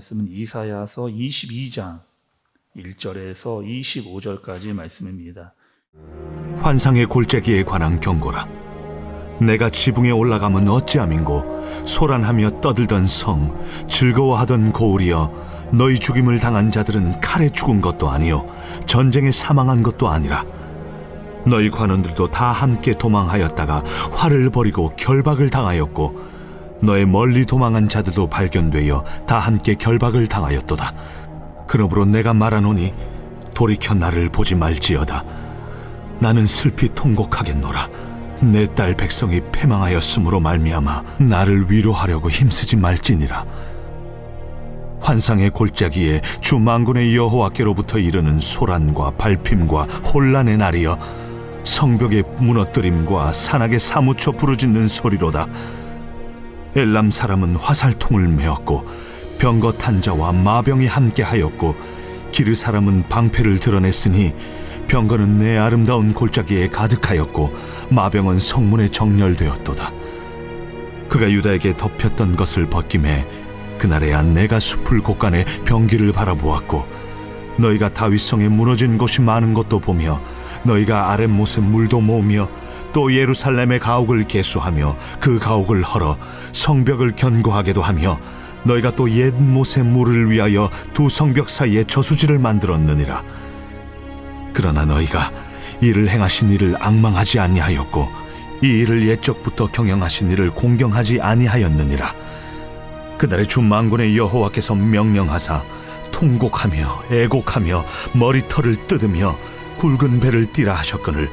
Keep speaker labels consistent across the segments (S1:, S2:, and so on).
S1: 말씀은 이사야서 22장 1절에서 25절까지 말씀입니다.
S2: 환상의 골짜기에 관한 경고라. 내가 지붕에 올라가면 어찌함인고, 소란하며 떠들던 성, 즐거워하던 고울이여, 너희 죽임을 당한 자들은 칼에 죽은 것도 아니요 전쟁에 사망한 것도 아니라, 너희 관원들도 다 함께 도망하였다가 활을 버리고 결박을 당하였고, 너의 멀리 도망한 자들도 발견되어 다 함께 결박을 당하였도다. 그러므로 내가 말하노니 돌이켜 나를 보지 말지어다. 나는 슬피 통곡하겠노라. 내 딸 백성이 패망하였으므로 말미암아 나를 위로하려고 힘쓰지 말지니라. 환상의 골짜기에 주 만군의 여호와께로부터 이르는 소란과 발핌과 혼란의 날이여, 성벽의 무너뜨림과 산악에 사무쳐 부르짖는 소리로다. 엘람 사람은 화살통을 메었고 병거 탄 자와 마병이 함께하였고, 기르 사람은 방패를 드러냈으니 병거는 내 아름다운 골짜기에 가득하였고 마병은 성문에 정렬되었도다. 그가 유다에게 덮였던 것을 벗김에 그날에야 내가 숲을 곳간에 병기를 바라보았고, 너희가 다윗성에 무너진 곳이 많은 것도 보며, 너희가 아랫못에 물도 모으며 또 예루살렘의 가옥을 개수하며 그 가옥을 헐어 성벽을 견고하게도 하며, 너희가 또 옛못의 물을 위하여 두 성벽 사이에 저수지를 만들었느니라. 그러나 너희가 이를 행하신 이를 앙망하지 아니하였고, 이 일을 옛적부터 경영하신 이를 공경하지 아니하였느니라. 그날에 주 만군의 여호와께서 명령하사 통곡하며 애곡하며 머리털을 뜯으며 굵은 배를 띠라 하셨거늘,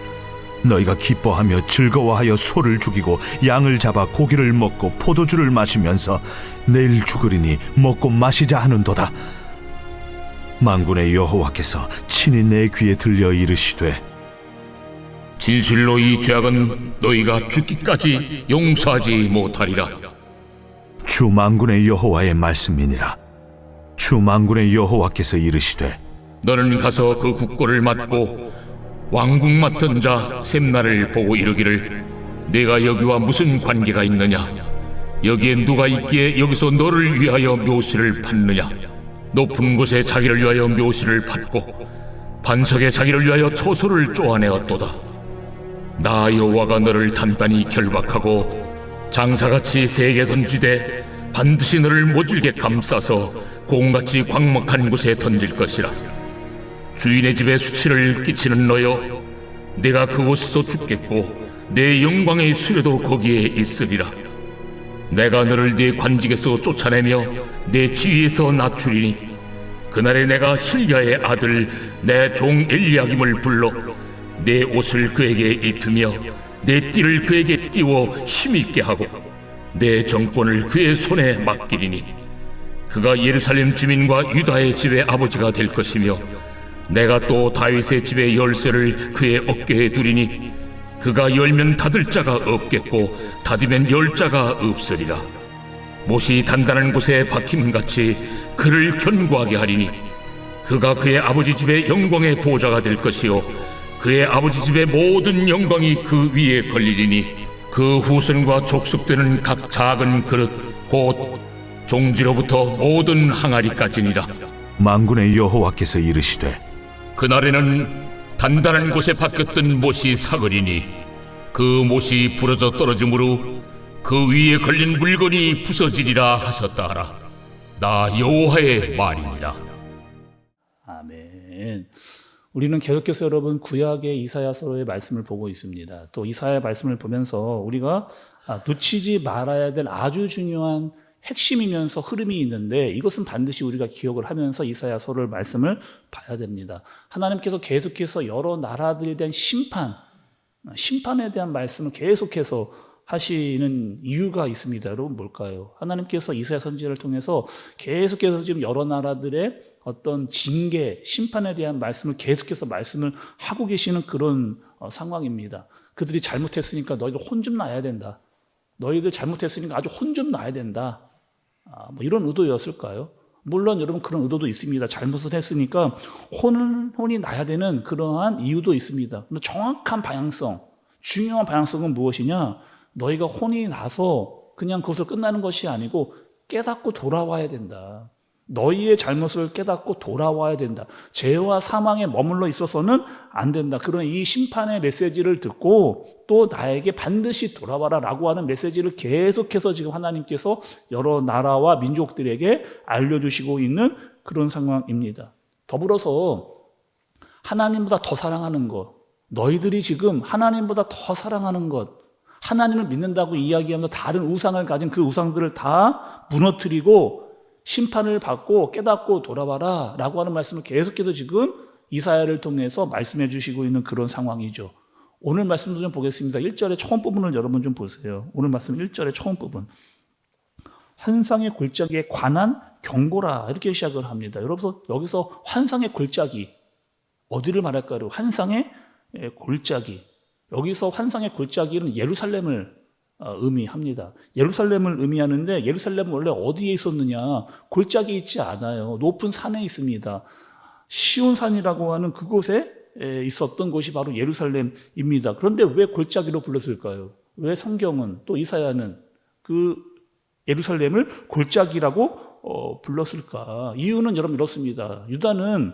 S2: 너희가 기뻐하며 즐거워하여 소를 죽이고 양을 잡아 고기를 먹고 포도주를 마시면서 내일 죽으리니 먹고 마시자 하는도다. 만군의 여호와께서 친히 내 귀에 들려 이르시되,
S3: 진실로 이 죄악은 너희가 죽기까지 용서하지 못하리라.
S2: 주 만군의 여호와의 말씀이니라. 주 만군의 여호와께서 이르시되,
S3: 너는 가서 그 국고를 맡고 왕궁 맡은 자 셈나를 보고 이르기를, 내가 여기와 무슨 관계가 있느냐? 여기에 누가 있기에 여기서 너를 위하여 묘실을 팠느냐? 높은 곳에 자기를 위하여 묘실을 팠고 반석에 자기를 위하여 초소를 쪼아내었도다. 나 여호와가 너를 단단히 결박하고 장사같이 세게 던지되 반드시 너를 모질게 감싸서 공같이 광막한 곳에 던질 것이라. 주인의 집에 수치를 끼치는 너여, 내가 그곳에서 죽겠고 내 영광의 수레도 거기에 있으리라. 내가 너를 네 관직에서 쫓아내며 내 지위에서 낮추리니, 그날에 내가 힐야의 아들 내 종 엘리야김을 불러 내 옷을 그에게 입히며 내 띠를 그에게 띄워 힘있게 하고 내 정권을 그의 손에 맡기리니, 그가 예루살렘 주민과 유다의 집의 아버지가 될 것이며, 내가 또 다윗의 집의 열쇠를 그의 어깨에 두리니, 그가 열면 닫을 자가 없겠고 닫으면 열 자가 없으리라. 못이 단단한 곳에 박힘같이 그를 견고하게 하리니, 그가 그의 아버지 집의 영광의 보좌가 될 것이요 그의 아버지 집의 모든 영광이 그 위에 걸리리니, 그 후손과 족속되는 각 작은 그릇 곧 종지로부터 모든 항아리까지니라.
S2: 만군의 여호와께서 이르시되,
S3: 그날에는 단단한 곳에 박혔던 못이 사거리니, 그 못이 부러져 떨어지므로 그 위에 걸린 물건이 부서지리라 하셨다 하라. 나 여호와의 말이니라.
S1: 아멘. 우리는 계속해서 여러분 구약의 이사야서의 말씀을 보고 있습니다. 또 이사야의 말씀을 보면서 우리가 놓치지 말아야 될 아주 중요한 핵심이면서 흐름이 있는데, 이것은 반드시 우리가 기억을 하면서 이사야서를 말씀을 봐야 됩니다. 하나님께서 계속해서 여러 나라들에 대한 심판에 대한 말씀을 계속해서 하시는 이유가 있습니다. 여러분 뭘까요? 하나님께서 이사야 선지자를 통해서 계속해서 지금 여러 나라들의 어떤 징계, 심판에 대한 말씀을 계속해서 말씀을 하고 계시는 그런 상황입니다. 그들이 잘못했으니까 너희들 혼 좀 나야 된다. 너희들 잘못했으니까 아주 혼 좀 나야 된다. 뭐 이런 의도였을까요? 물론 여러분 그런 의도도 있습니다. 잘못을 했으니까 혼이 나야 되는 그러한 이유도 있습니다. 그런데 정확한 방향성, 중요한 방향성은 무엇이냐? 너희가 혼이 나서 그냥 그것을 끝나는 것이 아니고 깨닫고 돌아와야 된다. 너희의 잘못을 깨닫고 돌아와야 된다. 죄와 사망에 머물러 있어서는 안 된다. 그런 이 심판의 메시지를 듣고 또 나에게 반드시 돌아와라 라고 하는 메시지를 계속해서 지금 하나님께서 여러 나라와 민족들에게 알려주시고 있는 그런 상황입니다. 더불어서 하나님보다 더 사랑하는 것, 너희들이 지금 하나님보다 더 사랑하는 것, 하나님을 믿는다고 이야기하면서 다른 우상을 가진 그 우상들을 다 무너뜨리고 심판을 받고 깨닫고 돌아와라 라고 하는 말씀을 계속해서 지금 이사야를 통해서 말씀해 주시고 있는 그런 상황이죠. 오늘 말씀도 좀 보겠습니다. 1절의 처음 부분을 여러분 좀 보세요. 오늘 말씀 1절의 처음 부분. 환상의 골짜기에 관한 경고라 이렇게 시작을 합니다. 여러분 여기서 환상의 골짜기 어디를 말할까요? 환상의 골짜기. 여기서 환상의 골짜기는 예루살렘을 의미합니다. 예루살렘을 의미하는데 예루살렘은 원래 어디에 있었느냐? 골짜기에 있지 않아요. 높은 산에 있습니다. 시온산이라고 하는 그곳에 있었던 곳이 바로 예루살렘입니다. 그런데 왜 골짜기로 불렀을까요? 왜 성경은 또 이사야는 그 예루살렘을 골짜기라고 불렀을까? 이유는 여러분 이렇습니다. 유다는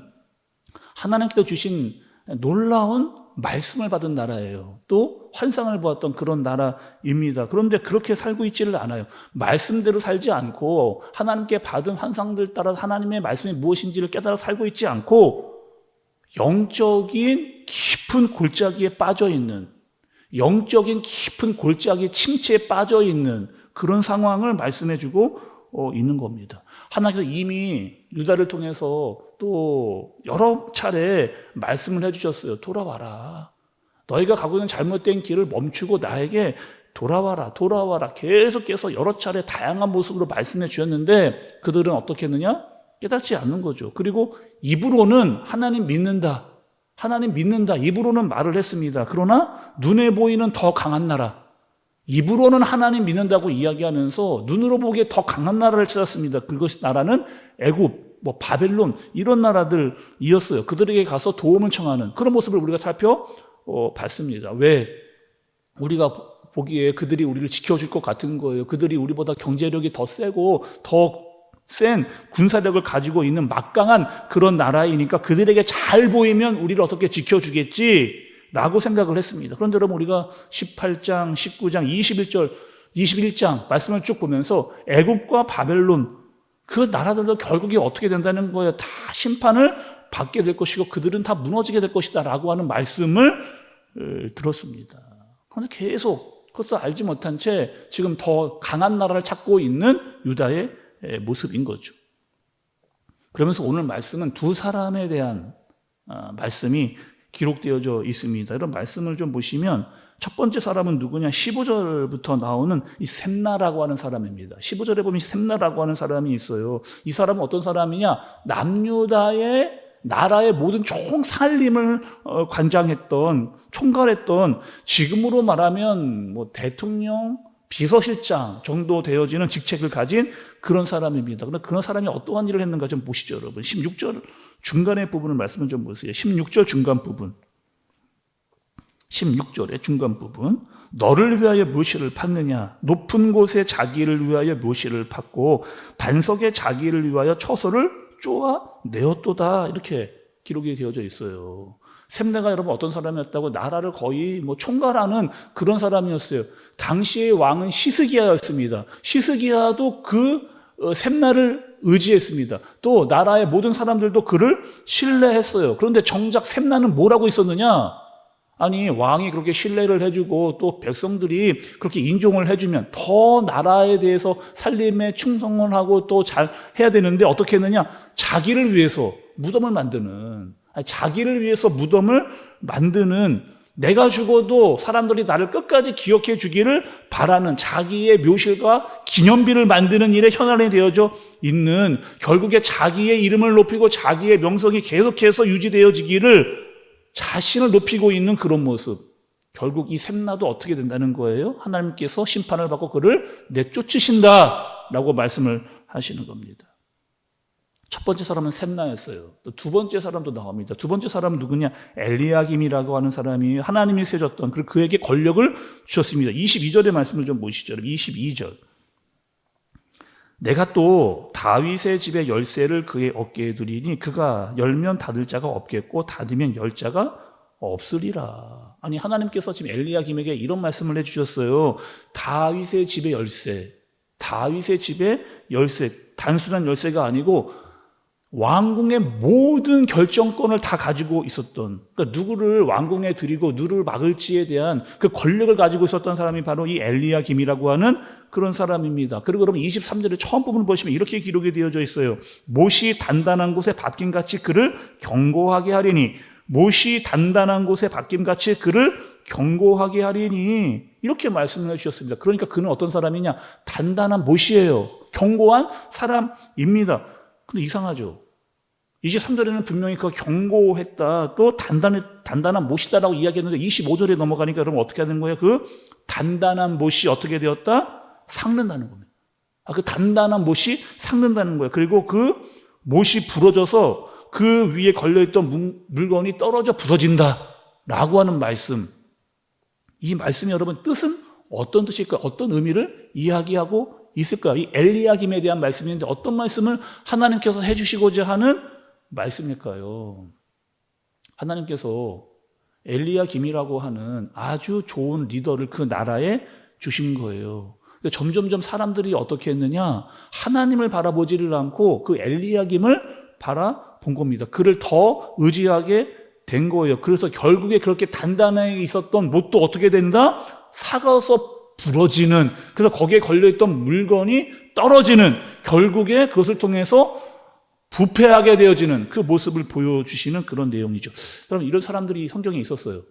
S1: 하나님께서 주신 놀라운 말씀을 받은 나라예요. 또 환상을 보았던 그런 나라입니다. 그런데 그렇게 살고 있지를 않아요. 말씀대로 살지 않고 하나님께 받은 환상들 따라 하나님의 말씀이 무엇인지를 깨달아 살고 있지 않고 영적인 깊은 골짜기에 빠져있는, 영적인 깊은 골짜기 침체에 빠져있는 그런 상황을 말씀해주고 있는 겁니다. 하나님께서 이미 유다를 통해서 또 여러 차례 말씀을 해주셨어요. 돌아와라. 너희가 가고 있는 잘못된 길을 멈추고 나에게 돌아와라. 돌아와라. 계속해서 여러 차례 다양한 모습으로 말씀해 주셨는데 그들은 어떻게 했느냐? 깨닫지 않는 거죠. 그리고 입으로는 하나님 믿는다. 하나님 믿는다. 입으로는 말을 했습니다. 그러나 눈에 보이는 더 강한 나라. 입으로는 하나님 믿는다고 이야기하면서 눈으로 보기에 더 강한 나라를 찾았습니다. 그것이 나라는 애굽, 바벨론 이런 나라들이었어요. 그들에게 가서 도움을 청하는 그런 모습을 우리가 살펴봤습니다. 왜? 우리가 보기에 그들이 우리를 지켜줄 것 같은 거예요. 그들이 우리보다 경제력이 더 세고 더 센 군사력을 가지고 있는 막강한 그런 나라이니까 그들에게 잘 보이면 우리를 어떻게 지켜주겠지 라고 생각을 했습니다. 그런데 여러분 우리가 18장, 19장, 21절, 21장 말씀을 쭉 보면서 애굽과 바벨론 그 나라들도 결국이 어떻게 된다는 거예요. 다 심판을 받게 될 것이고 그들은 다 무너지게 될 것이다 라고 하는 말씀을 들었습니다. 그런데 계속 그것도 알지 못한 채 지금 더 강한 나라를 찾고 있는 유다의 모습인 거죠. 그러면서 오늘 말씀은 두 사람에 대한 말씀이 기록되어져 있습니다. 이런 말씀을 좀 보시면 첫 번째 사람은 누구냐? 15절부터 나오는 이 셈나라고 하는 사람입니다. 15절에 보면 셈나라고 하는 사람이 있어요. 이 사람은 어떤 사람이냐? 남유다의 나라의 모든 총 살림을 관장했던, 총괄했던 지금으로 말하면 대통령, 비서실장 정도 되어지는 직책을 가진 그런 사람입니다. 그런데 그런 사람이 어떠한 일을 했는가 좀 보시죠, 여러분. 16절 중간의 부분을 말씀을 좀 보세요. 16절 중간 부분. 16절의 중간 부분. 너를 위하여 묘시를 팠느냐? 높은 곳에 자기를 위하여 묘시를 팠고 반석에 자기를 위하여 처소를 쪼아 내었도다. 이렇게 기록이 되어져 있어요. 셈나가 여러분 어떤 사람이었다고? 나라를 거의 총괄하는 그런 사람이었어요. 당시의 왕은 시스기야였습니다. 시스기야도 그 셈나를 의지했습니다. 또 나라의 모든 사람들도 그를 신뢰했어요. 그런데 정작 셈나는 뭐라고 있었느냐? 아니 왕이 그렇게 신뢰를 해주고 또 백성들이 그렇게 인종을 해주면 더 나라에 대해서 살림에 충성을 하고 또 잘 해야 되는데 어떻게 했느냐? 자기를 위해서 무덤을 만드는, 자기를 위해서 무덤을 만드는, 내가 죽어도 사람들이 나를 끝까지 기억해 주기를 바라는 자기의 묘실과 기념비를 만드는 일에 현안이 되어져 있는, 결국에 자기의 이름을 높이고 자기의 명성이 계속해서 유지되어지기를 자신을 높이고 있는 그런 모습. 결국 이 셈나도 어떻게 된다는 거예요? 하나님께서 심판을 받고 그를 내쫓으신다라고 말씀을 하시는 겁니다. 첫 번째 사람은 셈나였어요. 또 두 번째 사람도 나옵니다. 두 번째 사람은 누구냐? 엘리야김이라고 하는 사람이 하나님이 세졌던, 그리고 그에게 권력을 주셨습니다. 22절의 말씀을 좀 보시죠. 22절. 내가 또 다윗의 집의 열쇠를 그의 어깨에 두리니 그가 열면 닫을 자가 없겠고 닫으면 열 자가 없으리라. 아니, 하나님께서 지금 엘리야김에게 이런 말씀을 해주셨어요. 다윗의 집의 열쇠, 다윗의 집의 열쇠, 단순한 열쇠가 아니고 왕궁의 모든 결정권을 다 가지고 있었던, 그러니까 누구를 왕궁에 들이고 누구를 막을지에 대한 그 권력을 가지고 있었던 사람이 바로 이 엘리야김이라고 하는 그런 사람입니다. 그리고 여러분 23절에 처음 부분을 보시면 이렇게 기록이 되어져 있어요. 못이 단단한 곳에 박김같이 그를 경고하게 하리니, 못이 단단한 곳에 박김같이 그를 경고하게 하리니, 이렇게 말씀을 해주셨습니다. 그러니까 그는 어떤 사람이냐? 단단한 못이에요. 경고한 사람입니다. 근데 이상하죠. 23절에는 분명히 그 경고했다, 또 단단한 못이다라고 이야기했는데 25절에 넘어가니까 여러분 어떻게 하는 거예요? 그 단단한 못이 어떻게 되었다? 삭는다는 겁니다. 그 단단한 못이 삭는다는 거예요. 그리고 그 못이 부러져서 그 위에 걸려있던 물건이 떨어져 부서진다라고 하는 말씀. 이 말씀이 여러분 뜻은 어떤 뜻일까? 어떤 의미를 이야기하고 있을까? 이 엘리야김에 대한 말씀인데 어떤 말씀을 하나님께서 해주시고자 하는 말씀일까요? 하나님께서 엘리야김이라고 하는 아주 좋은 리더를 그 나라에 주신 거예요. 근데 점점점 사람들이 어떻게 했느냐? 하나님을 바라보지를 않고 그 엘리야김을 바라본 겁니다. 그를 더 의지하게 된 거예요. 그래서 결국에 그렇게 단단하게 있었던 못도 어떻게 된다? 사가서 부러지는, 그래서 거기에 걸려있던 물건이 떨어지는, 결국에 그것을 통해서 부패하게 되어지는 그 모습을 보여주시는 그런 내용이죠. 여러분, 이런 사람들이 성경에 있었어요.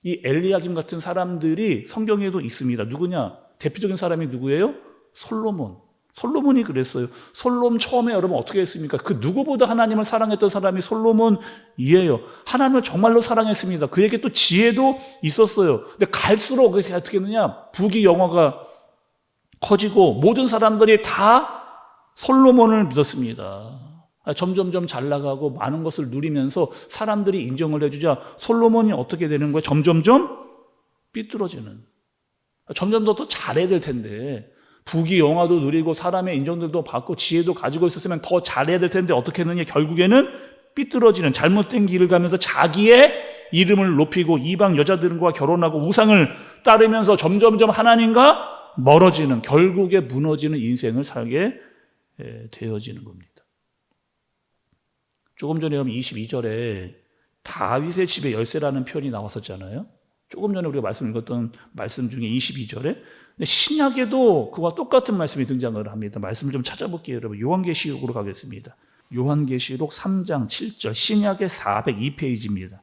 S1: 이 엘리야김 같은 사람들이 성경에도 있습니다. 누구냐? 대표적인 사람이 누구예요? 솔로몬이 그랬어요. 솔로몬 처음에 여러분 어떻게 했습니까? 그 누구보다 하나님을 사랑했던 사람이 솔로몬이에요. 하나님을 정말로 사랑했습니다. 그에게 또 지혜도 있었어요. 근데 갈수록 어떻게 했느냐? 부귀영화가 커지고 모든 사람들이 다 솔로몬을 믿었습니다. 점점점 잘 나가고 많은 것을 누리면서 사람들이 인정을 해주자 솔로몬이 어떻게 되는 거예요? 점점점 삐뚤어지는. 점점 더 잘해야 될 텐데, 부귀영화도 누리고 사람의 인정들도 받고 지혜도 가지고 있었으면 더 잘해야 될 텐데 어떻게 했느냐? 결국에는 삐뚤어지는, 잘못된 길을 가면서 자기의 이름을 높이고 이방 여자들과 결혼하고 우상을 따르면서 점점점 하나님과 멀어지는, 결국에 무너지는 인생을 살게 되어지는 겁니다. 조금 전에 22절에 다윗의 집의 열쇠라는 표현이 나왔었잖아요. 조금 전에 우리가 읽었던 말씀 중에 22절에 신약에도 그와 똑같은 말씀이 등장을 합니다. 말씀을 좀 찾아볼게요. 여러분, 요한계시록으로 가겠습니다. 요한계시록 3장 7절, 신약의 402페이지입니다.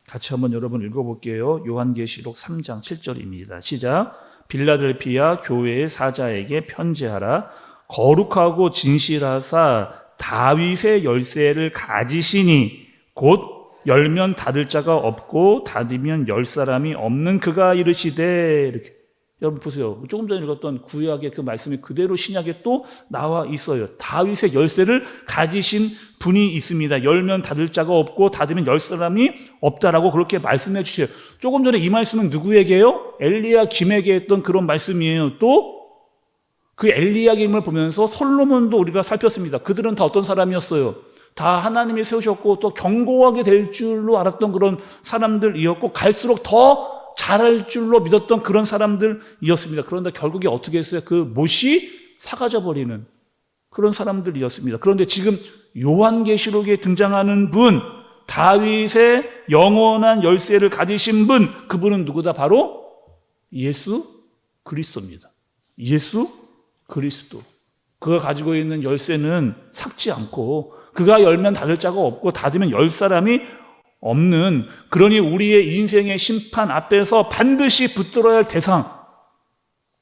S1: 같이 한번 여러분 읽어볼게요. 요한계시록 3장 7절입니다. 시작. 빌라델피아 교회의 사자에게 편지하라. 거룩하고 진실하사 다윗의 열쇠를 가지시니 곧 열면 닫을 자가 없고 닫으면 열 사람이 없는 그가 이르시되, 이렇게. 여러분 보세요. 조금 전에 읽었던 구약의 그 말씀이 그대로 신약에 또 나와 있어요. 다윗의 열쇠를 가지신 분이 있습니다. 열면 닫을 자가 없고 닫으면 열 사람이 없다라고 그렇게 말씀해 주세요. 조금 전에 이 말씀은 누구에게요? 엘리야김에게 했던 그런 말씀이에요. 또 그 엘리야김을 보면서 솔로몬도 우리가 살폈습니다. 그들은 다 어떤 사람이었어요? 다 하나님이 세우셨고 또 경고하게 될 줄로 알았던 그런 사람들이었고 갈수록 더 잘할 줄로 믿었던 그런 사람들이었습니다. 그런데 결국에 어떻게 했어요? 그 못이 사가져 버리는 그런 사람들이었습니다. 그런데 지금 요한계시록에 등장하는 분, 다윗의 영원한 열쇠를 가지신 분, 그분은 누구다? 바로 예수 그리스도입니다. 예수 그리스도. 그가 가지고 있는 열쇠는 삭지 않고 그가 열면 닫을 자가 없고 닫으면 열 사람이 없는, 그러니 우리의 인생의 심판 앞에서 반드시 붙들어야 할 대상.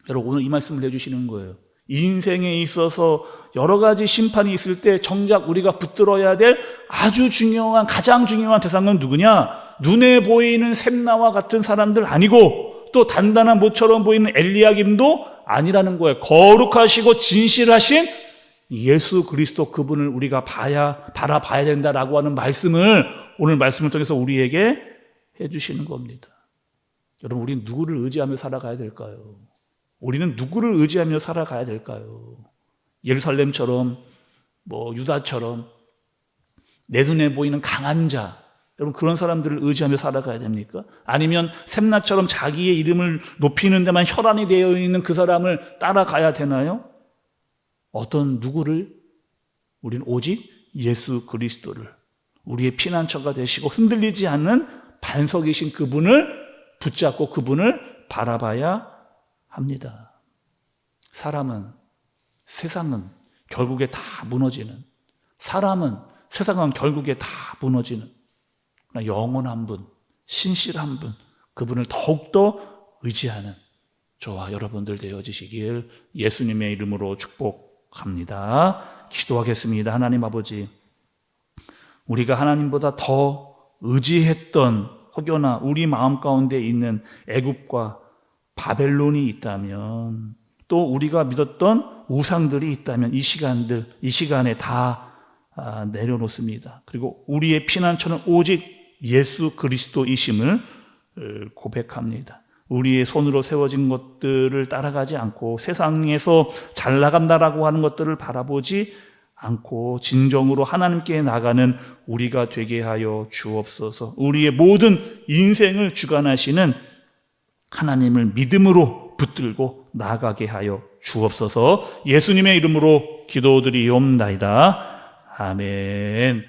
S1: 여러분, 오늘 이 말씀을 해주시는 거예요. 인생에 있어서 여러 가지 심판이 있을 때 정작 우리가 붙들어야 될 아주 중요한, 가장 중요한 대상은 누구냐? 눈에 보이는 샘나와 같은 사람들 아니고 또 단단한 모처럼 보이는 엘리야김도 아니라는 거예요. 거룩하시고 진실하신 예수 그리스도, 그분을 우리가 바라봐야 된다라고 하는 말씀을 오늘 말씀을 통해서 우리에게 해주시는 겁니다. 여러분, 우리는 누구를 의지하며 살아가야 될까요? 우리는 누구를 의지하며 살아가야 될까요? 예루살렘처럼 유다처럼 내 눈에 보이는 강한 자, 여러분 그런 사람들을 의지하며 살아가야 됩니까? 아니면 샘나처럼 자기의 이름을 높이는 데만 혈안이 되어 있는 그 사람을 따라가야 되나요? 누구를? 우리는 오직 예수 그리스도를, 우리의 피난처가 되시고 흔들리지 않는 반석이신 그분을 붙잡고 그분을 바라봐야 합니다. 사람은, 세상은 결국에 다 무너지는, 사람은, 세상은 결국에 다 무너지는, 그러나 영원한 분, 신실한 분, 그분을 더욱더 의지하는 저와 여러분들 되어지시길 예수님의 이름으로 축복합니다. 기도하겠습니다. 하나님 아버지, 우리가 하나님보다 더 의지했던 혹여나 우리 마음 가운데 있는 애굽과 바벨론이 있다면, 또 우리가 믿었던 우상들이 있다면 이 시간에 다 내려놓습니다. 그리고 우리의 피난처는 오직 예수 그리스도이심을 고백합니다. 우리의 손으로 세워진 것들을 따라가지 않고 세상에서 잘 나간다라고 하는 것들을 바라보지 않고 진정으로 하나님께 나가는 우리가 되게 하여 주옵소서. 우리의 모든 인생을 주관하시는 하나님을 믿음으로 붙들고 나아가게 하여 주옵소서. 예수님의 이름으로 기도드리옵나이다. 아멘.